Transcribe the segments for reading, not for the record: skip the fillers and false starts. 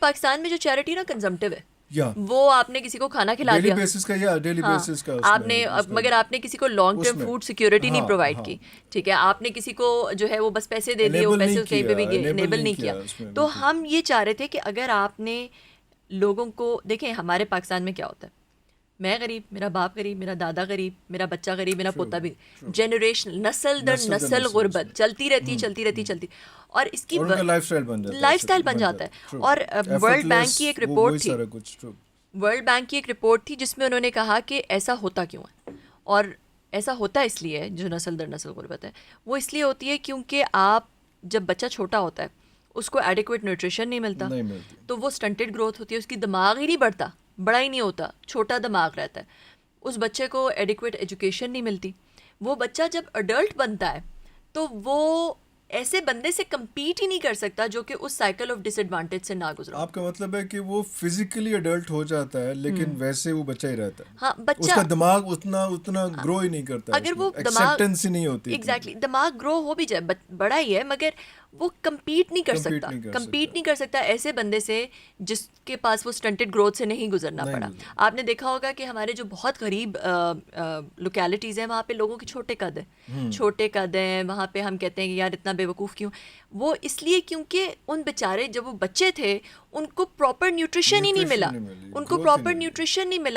پاکستان میں جو چیریٹی نا کنزمپٹیو ہے، یا وہ آپ نے کسی کو کھانا کھلا ڈیلی دیا، بیسس کا یا ڈیلی ہاں بیسس کا آپ نے مگر آپ نے کسی کو لانگ ٹرم فوڈ سیکیورٹی نہیں پرووائڈ کی، ٹھیک ہے، آپ نے کسی کو جو ہے وہ بس پیسے دے دیے، وہ پیسے کہیں پہ بھی انیبل نہیں کیا. تو ہم یہ چاہ رہے تھے کہ اگر آپ نے لوگوں کو دیکھیں، ہمارے پاکستان میں کیا ہوتا ہے، میں غریب، میرا باپ غریب، میرا دادا غریب، میرا بچہ غریب، میرا پوتا بھی، جنریشن نسل در نسل غربت چلتی رہتی، اور اس کی لائف اسٹائل بن جاتا ہے. اور ورلڈ بینک کی ایک رپورٹ تھی جس میں انہوں نے کہا کہ ایسا ہوتا کیوں ہے، اور ایسا ہوتا اس لیے ہے، جو نسل در نسل غربت ہے وہ اس لیے ہوتی ہے کیونکہ آپ جب بچہ چھوٹا ہوتا ہے اس کو ایڈیکویٹ نیوٹریشن نہیں ملتا، تو وہ سٹنٹڈ گروتھ ہوتی ہے، اس کی دماغ ہی نہیں بڑھتا، بڑا ہی نہیں ہوتا، چھوٹا دماغ رہتا ہے، اس بچے کو ایڈیکویٹ ایجوکیشن نہیں ملتی. وہ بچہ جب اڈلٹ بنتا ہے تو وہ ایسے بندے سے کمپیٹ ہی نہیں کر سکتا جو کہ اس سائیکل آف ڈس ایڈوانٹیج سے نہ گزرا. آپ کا مطلب ہے کہ وہ فزیکلی اڈلٹ ہو جاتا ہے لیکن ویسے وہ بچہ ہی رہتا ہے. ہاں، بچہ اس کا دماغ اتنا گرو ہی نہیں کرتا، اگر وہ ایکسیپٹنس ہی نہیں ہوتی. ایگزیکٹلی دماغ گرو ہو بھی جائے، بڑا ہی ہے، مگر وہ کمپیٹ نہیں کر سکتا ایسے بندے سے جس کے پاس وہ سٹنٹڈ گروتھ سے نہیں گزرنا پڑا. آپ نے دیکھا ہوگا کہ ہمارے جو بہت غریب لوکیلٹیز ہیں وہاں پہ لوگوں کے چھوٹے قد ہیں، وہاں پہ ہم کہتے ہیں کہ یار اتنا بے وقوف کیوں، وہ اس لیے کیونکہ ان بیچارے جب وہ بچے تھے ان کو پراپر نیوٹریشن ہی نہیں ملا،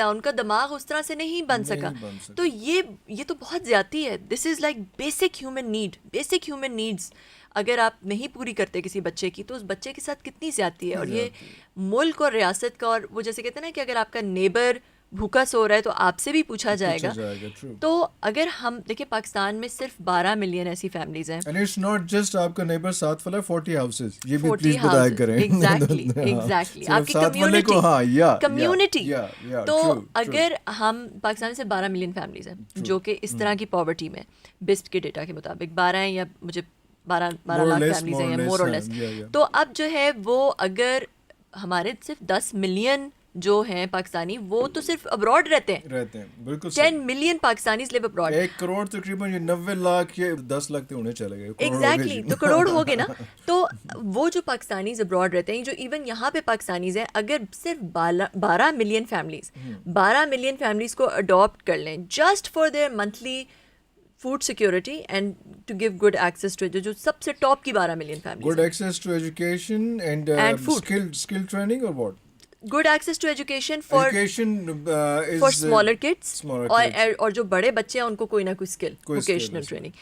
ان کا دماغ اس طرح سے نہیں بن سکا. تو یہ تو بہت زیادتی ہے. This is like basic human needs اگر آپ نہیں پوری کرتے کسی بچے کی تو اس بچے کے ساتھ کتنی زیادتی ہے. اور یہ ملک اور ریاست کا، اور وہ جیسے کہتے ہیں نا کہ اگر آپ کا نیبر بھوکا سو رہا ہے تو آپ سے بھی پوچھا جائے گا. تو اگر ہم دیکھیں پاکستان میں صرف 12 ملین ایسی فیملیز ہیں. اینڈ اٹس ناٹ جسٹ آپ کا نیبر ساتھ والا 40 ہاؤسز، یہ بھی پلیز بتایا کریں. ایگزیکٹلی آپ کی کمیونٹی. تو اگر ہم پاکستان سے 12 ملین فیملیز ہیں جو کہ اس طرح کی پاورٹی میں، بسٹ کے ڈیٹا کے مطابق 12 ہیں، یا مجھے 12 لاکھ فیملیز ہیں مور اور لیس. تو اب جو ہے وہ اگر ہمارے صرف 10 ملین جو ہیں پاکستانی، وہ تو صرف ابراڈ رہتے ہیں بالکل. 10 ملین پاکستانیز لیو ابراڈ. 1 کروڑ تقریباً 90 لاکھ یا 10 لاکھ تو ہونے چلے گئے. ایگزیکٹلی، تو کروڑ ہو گئے نا. تو وہ جو پاکستانیز ابراڈ رہتے ہیں، جو ایون یہاں پہ پاکستانیز ہیں، اگر صرف 12 ملین فیملیز کو اڈاپٹ کر لیں just for their monthly food security and to give good access to, جو سب سے ٹاپ کی 12 million families, good access to education and skill training اور what, good access to education for smaller kids, اور جو بڑے بچے ہیں ان کو کوئی نہ کوئی اسکل، ووکیشنل ٹریننگ.